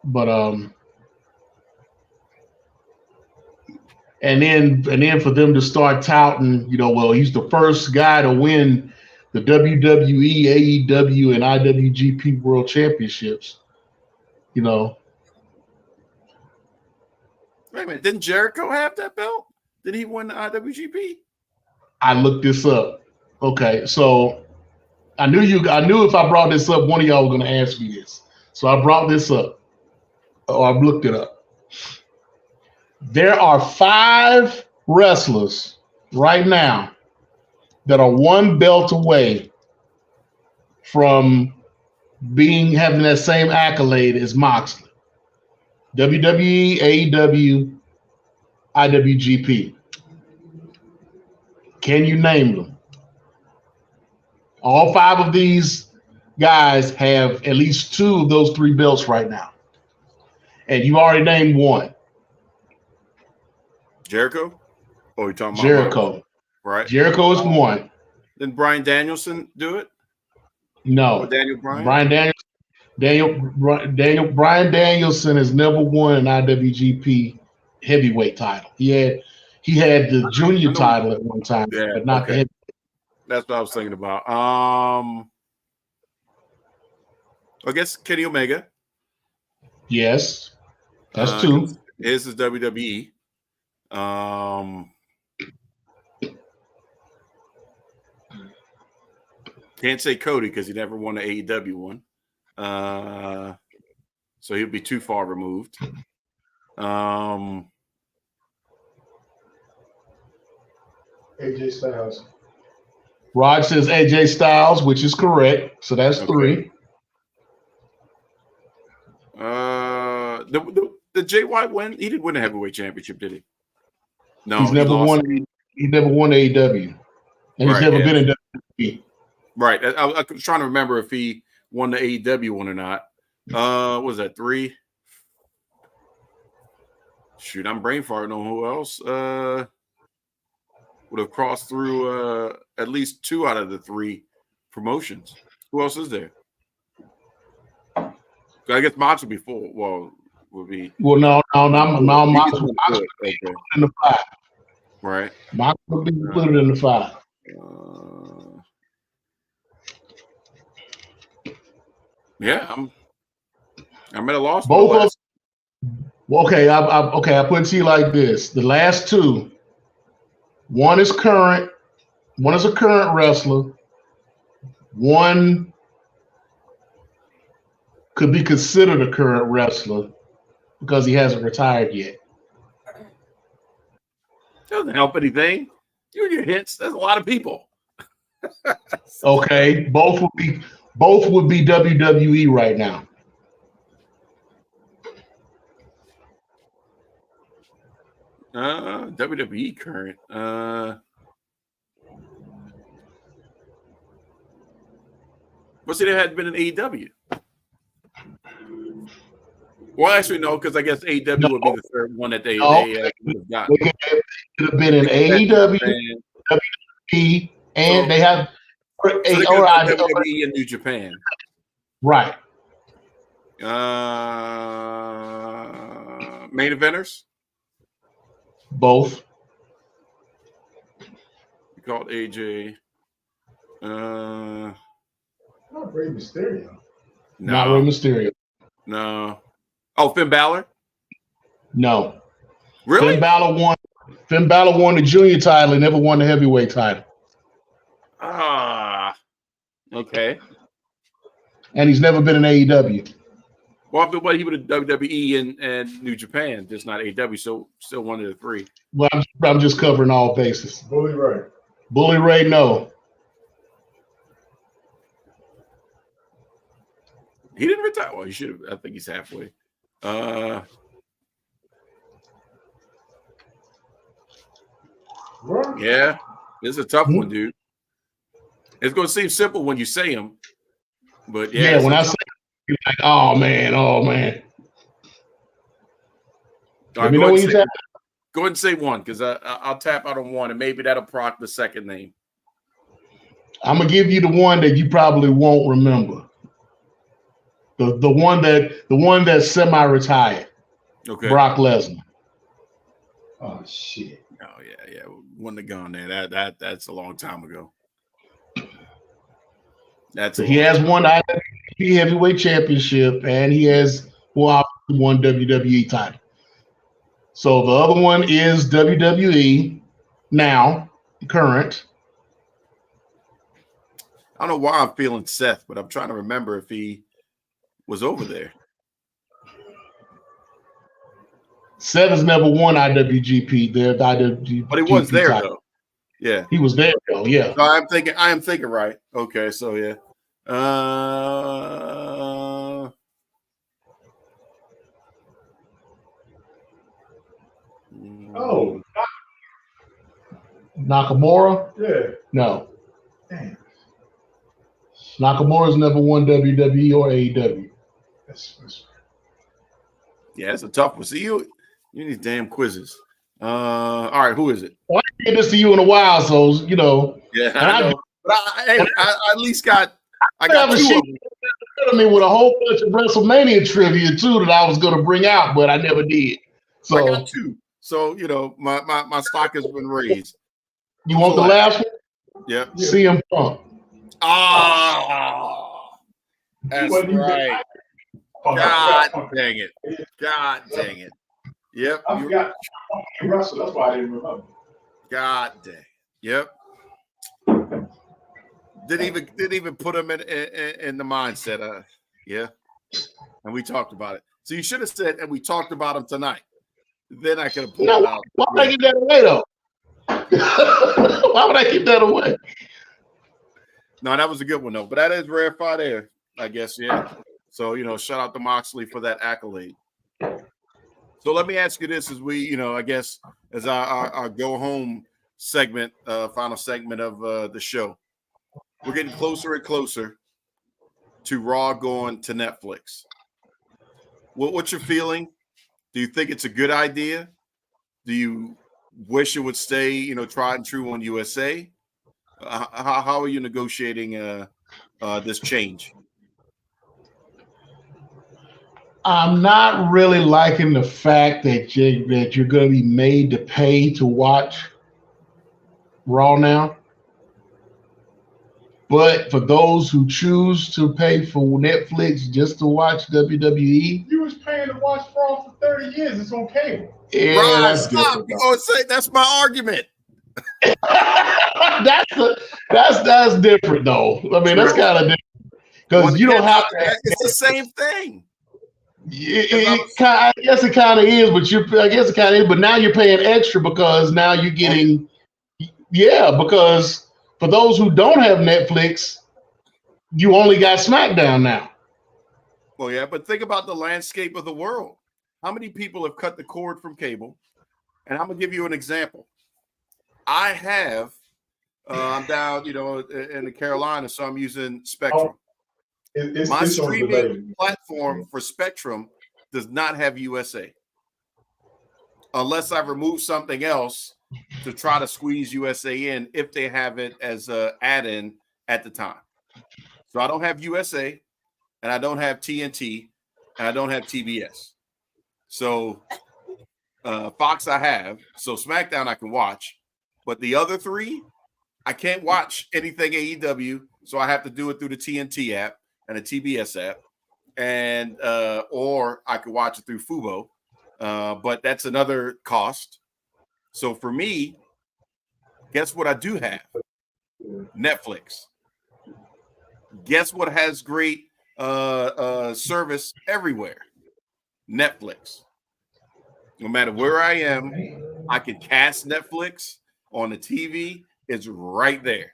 But and then for them to start touting, well, he's the first guy to win the WWE, AEW, and IWGP World Championships. Wait a minute, didn't Jericho have that belt? Did he win the IWGP? I looked this up. Okay, so I knew if I brought this up, one of y'all was going to ask me this. So I brought this up. Oh, I've looked it up. There are 5 wrestlers right now that are one belt away from having that same accolade as Moxley. WWE, AEW, IWGP. Can you name them? All 5 of these guys have at least 2 of those 3 belts right now. And you already named one. Jericho? Oh, you're talking about Jericho. Right. Jericho is one. Didn't Bryan Danielson do it? No. Or Daniel Bryan? Bryan Danielson has never won an IWGP heavyweight title. He had the junior title at one time, but not the heavyweight. That's what I was thinking about. I guess Kenny Omega. Yes. That's 2. His is WWE. Can't say Cody because he never won the AEW one. So he'll be too far removed. AJ Styles. Rod says AJ Styles, which is correct. So that's 3. Did Jay White win? He didn't win a heavyweight championship, did he? No, he's never won. He never won AEW, and he's never been in WWE. Right. I was trying to remember if he won the AEW one or not. What was that 3? Shoot, I'm brain farting on who else would have crossed through at least 2 out of the 3 promotions. Who else is there? I guess Mox would be full. Well, would be. Well, no, Mox would be in the 5. Right. Mox would be included in the 5. Yeah, I'm at a loss. Both of them. Okay, I put it to you like this: the last 2, one is current, one is a current wrestler, one could be considered a current wrestler because he hasn't retired yet. Doesn't help anything. You and your hits. That's a lot of people. Okay, both would be WWE right now. WWE current. But see, there had been an AEW. Well, actually, no, because I guess AEW would be the third one that they would have gotten. It could have been an AEW, WWE, and they have WWE and New Japan. Right. Main eventers? Both. You called AJ. Not Rey Mysterio. Not Rey Mysterio. No. Oh, Finn Balor? No. Really? Finn Balor won the junior title and never won the heavyweight title. Okay. And he's never been in AEW. Well, but he would have WWE and New Japan, just not AEW, so still one of the 3. Well, I'm just covering all bases. Bully Ray. Bully Ray, no. He didn't retire. Well, he should have. I think he's halfway. Yeah, it's a tough one, dude. It's going to seem simple when you say him, but yeah. When I say, you're like, oh man. Let me know when he's at. Go ahead and say one, because I'll tap out on one, and maybe that'll proc the second name. I'm gonna give you the one that you probably won't remember. The one that's semi-retired. Okay. Brock Lesnar. Oh shit. Oh yeah. Wouldn't have gone there. That's a long time ago. He has won IWGP Heavyweight Championship, and he has won WWE title. So the other one is WWE now, current. I don't know why I'm feeling Seth, but I'm trying to remember if he was over there. Seth has never won IWGP. But he was there title. Though. Yeah, he was there though. Yeah. So I am thinking right. Okay, so yeah. Oh, Nakamura? Yeah. No. Damn. Nakamura's never won WWE or AEW. Yeah, it's a tough one. See, you need damn quizzes. All right, who is it? Well, I didn't get this to you in a while, so you know. Yeah, I know. But I at least got two of them. I mean, with a whole bunch of WrestleMania trivia too that I was going to bring out, but I never did. So I got two. So you know, my stock has been raised. You want the last one? Yeah. CM Punk. Oh, that's right. God dang it. Yep. I forgot Russell. That's why I didn't remember. God dang. Yep. Didn't even put him in the mindset. Yeah. And we talked about it. So you should have said, and we talked about him tonight. Then I could have pulled it out. Why would I give that away though? Why would I give that away? No, that was a good one though. But that is rarefied air, I guess. Yeah. So shout out to Moxley for that accolade. So let me ask you this: as we, I guess, as our go home segment, final segment of the show, we're getting closer and closer to Raw going to Netflix. What's your feeling? Do you think it's a good idea? Do you wish it would stay, tried and true on USA? How are you negotiating this change? I'm not really liking the fact that you're going to be made to pay to watch Raw now. But for those who choose to pay for Netflix just to watch WWE, you was paying to watch Raw for 30 years. It's on cable. Yeah, right, stop. That's my argument. that's different though. I mean, that's kind of different because you don't have to. It's the same thing. I guess it kind of is, but now you're paying extra because now you're getting, because for those who don't have Netflix, you only got SmackDown now. Well, yeah, but think about the landscape of the world. How many people have cut the cord from cable? And I'm gonna give you an example. I have, I'm down, in the Carolinas, so I'm using Spectrum. My streaming platform for Spectrum does not have USA, unless I remove something else to try to squeeze USA in if they have it as an add-in at the time. So I don't have USA, and I don't have TNT, and I don't have TBS. So Fox I have, so SmackDown I can watch, but the other three, I can't watch anything AEW, so I have to do it through the TNT app and a TBS app, and or I could watch it through Fubo, but that's another cost. So for me, guess what I do have? Netflix. Guess what has great service everywhere? Netflix. No matter where I am, I can cast Netflix on the TV. It's right there.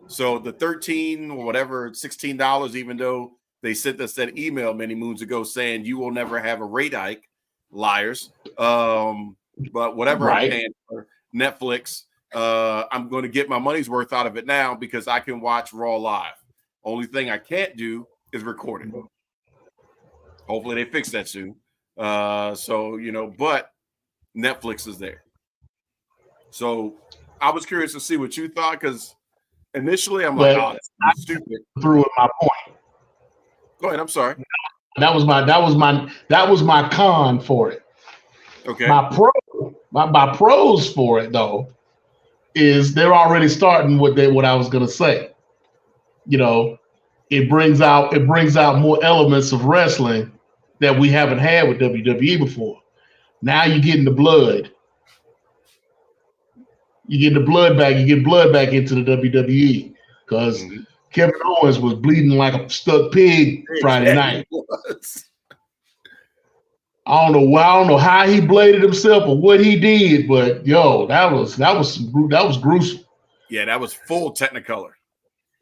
So the $13 or whatever, $16, even though they sent us that email many moons ago saying you will never have a rate hike, liars. But whatever I'm paying for Netflix, I'm going to get my money's worth out of it now because I can watch Raw live. Only thing I can't do is record it. Hopefully they fix that soon. But Netflix is there. So I was curious to see what you thought, because initially I'm like, oh, that's stupid. Through with my point. Go ahead. I'm sorry. That was my con for it. Okay. My pros for it though is they're already starting what I was gonna say. You know, it brings out more elements of wrestling that we haven't had with WWE before. Now you're getting the blood. You get the blood back. You get blood back into the WWE because Kevin Owens was bleeding like a stuck pig Friday night. I don't know how he bladed himself or what he did, but yo, that was gruesome. Yeah, that was full Technicolor.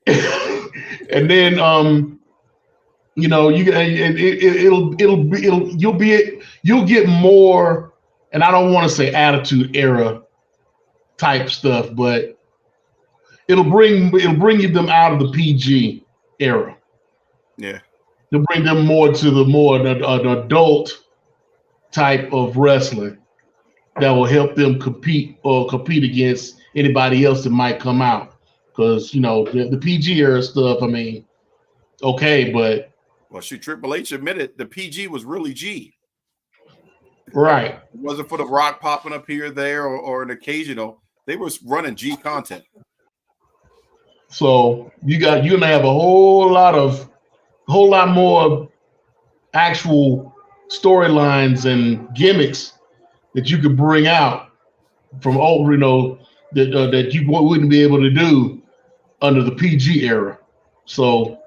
And then you know, you'll get more, and I don't want to say attitude era type stuff, but it'll bring them out of the PG era. Yeah, to bring them more to an adult type of wrestling that will help them compete against anybody else that might come out. Because, you know, the PG era stuff, I mean, okay, but. Well, Triple H admitted the PG was really G. Right. It wasn't for the Rock popping up here, there, or an occasional. They was running G content. So you're gonna have a whole lot more actual storylines and gimmicks that you could bring out from you know, that you wouldn't be able to do under the PG era. So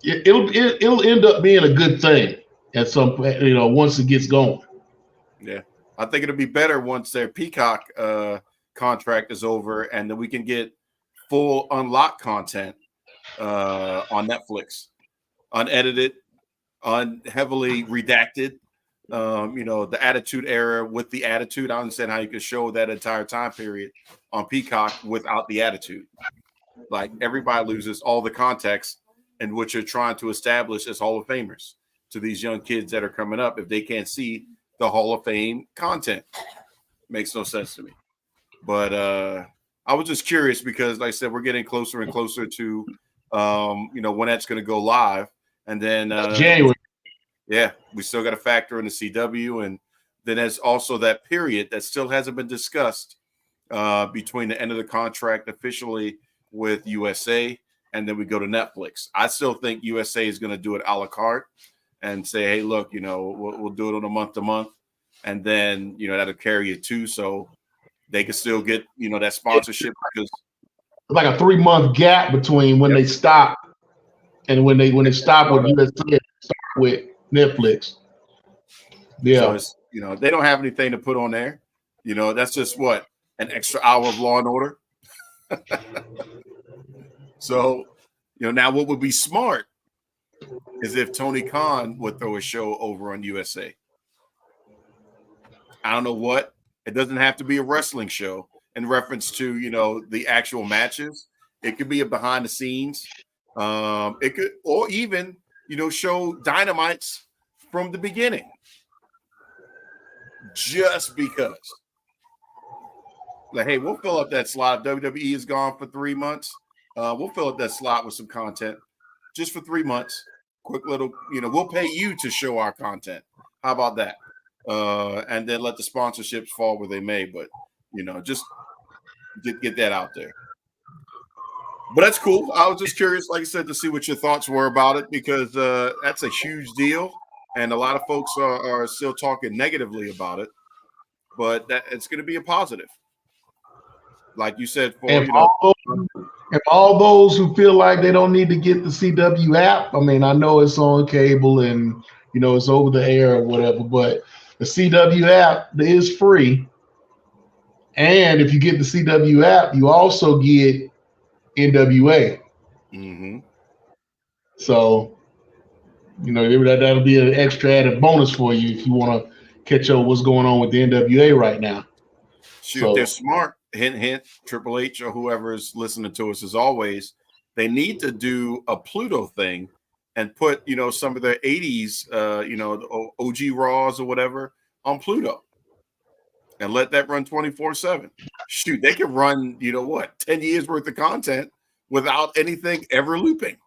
it'll end up being a good thing at some point, you know, once it gets going. Yeah, I think it'll be better once their Peacock contract is over, and then we can get full unlocked content on Netflix, unedited, heavily redacted. You know, the Attitude Era with the Attitude. I understand how you could show that entire time period on Peacock without the Attitude. Like, everybody loses all the context and what you're trying to establish as Hall of Famers to these young kids that are coming up if they can't see the Hall of Fame content. Makes no sense to me. But I was just curious because, like I said, we're getting closer and closer to, you know, when that's going to go live. And then January. Yeah, we still got to factor in the CW. And then there's also that period that still hasn't been discussed between the end of the contract officially with USA and then we go to Netflix. I still think USA is going to do it a la carte and say, hey, look, you know, we'll do it on a month to month. And then, you know, that'll carry you too. So they can still get, you know, that sponsorship. Because like a 3-month gap between when they stop and when they stop with USA and start with Netflix. Yeah. So it's, you know, they don't have anything to put on there. You know, that's just what, an extra hour of Law and Order. So, you know, now what would be smart is if Tony Khan would throw a show over on USA. I don't know what. It doesn't have to be a wrestling show in reference to, you know, the actual matches. It could be a behind the scenes. It could, or even, you know, show Dynamites from the beginning. Just because. Like, hey, we'll fill up that slot. WWE is gone for 3 months. We'll fill up that slot with some content just for 3 months. Quick little, you know, we'll pay you to show our content. How about that? And then let the sponsorships fall where they may. But, you know, just get that out there. But that's cool. I was just curious, like I said, to see what your thoughts were about it, because that's a huge deal. And a lot of folks are still talking negatively about it. But that it's going to be a positive. Like you said, for if all those who feel like they don't need to get the CW app, I mean, I know it's on cable and, you know, it's over the air or whatever, but the CW app is free. And if you get the CW app, you also get NWA. Mm-hmm. So, you know, that'll be an extra added bonus for you if you want to catch up what's going on with the NWA right now. Shoot, so, they're smart. Hint, hint, Triple H or whoever is listening to us, as always, they need to do a Pluto thing and put, you know, some of their 80s, you know, the OG Raws or whatever on Pluto. and let that run 24/7. Shoot, they could run, 10 years worth of content without anything ever looping.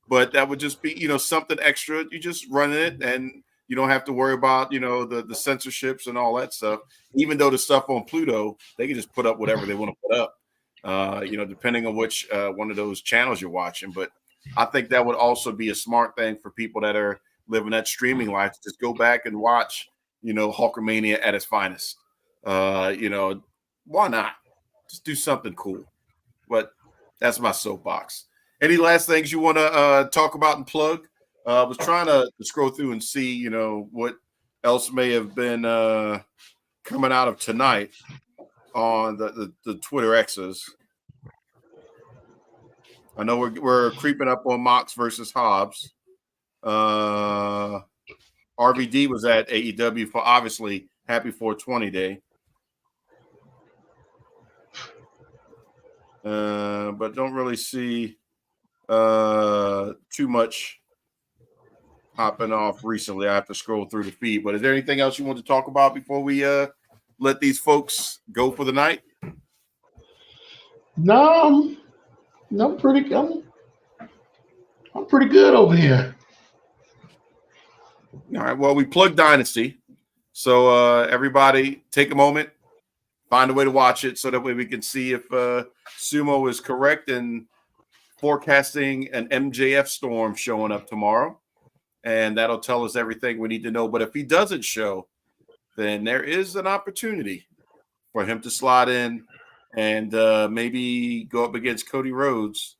But that would just be, something extra. You just run it, and you don't have to worry about, the censorships and all that stuff. Even though the stuff on Pluto, they can just put up whatever they want to put up, depending on which one of those channels you're watching. But I think that would also be a smart thing for people that are living that streaming life to just go back and watch, Hulkamania at its finest. Why not? Just do something cool. But that's my soapbox. Any last things you want to talk about and plug? I was trying to scroll through and see, what else may have been coming out of tonight on the Twitter X's. I know we're creeping up on Mox versus Hobbs. RVD was at AEW for obviously Happy 420 Day. But don't really see too much hopping off recently. I have to scroll through the feed. But is there anything else you want to talk about before we let these folks go for the night? No, I'm pretty good. I'm pretty good over here. All right. Well, we plugged Dynasty. So everybody take a moment, find a way to watch it so that way we can see if Sumo is correct in forecasting an MJF storm showing up tomorrow. And that'll tell us everything we need to know. But if he doesn't show, then there is an opportunity for him to slide in and maybe go up against Cody Rhodes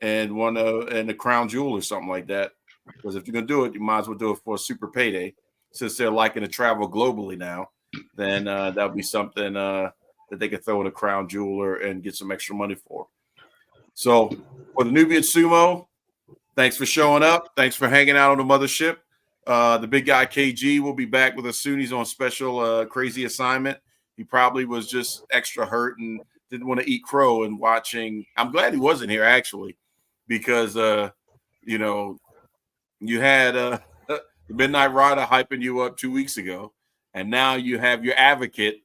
and and the Crown Jewel or something like that. Because if you're going to do it, you might as well do it for a super payday. Since they're liking to travel globally now, then that would be something that they could throw in a Crown Jewel and get some extra money for. So for the Nubian Sumo, thanks for showing up. Thanks for hanging out on the mothership. The big guy KG will be back with us soon. He's on special crazy assignment. He probably was just extra hurt and didn't want to eat crow and watching. I'm glad he wasn't here actually, because you had the Midnight Rider hyping you up 2 weeks ago, and now you have your advocate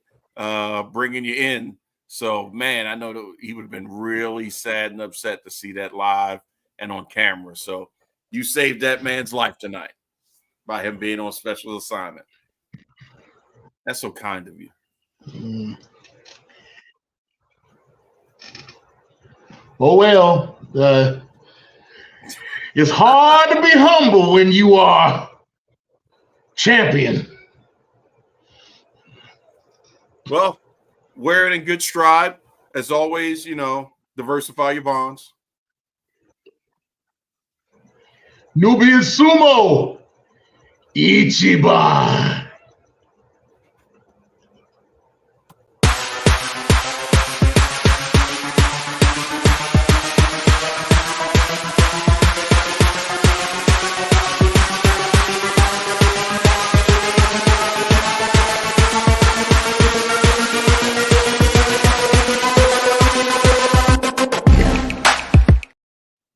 bringing you in. So, man, I know that he would have been really sad and upset to see that live and on camera. So you saved that man's life tonight by him being on special assignment. That's so kind of you. Oh, well, it's hard to be humble when you are champion. Well, wear it in good stride. As always, diversify your bonds. Nubian Sumo, Ichiban.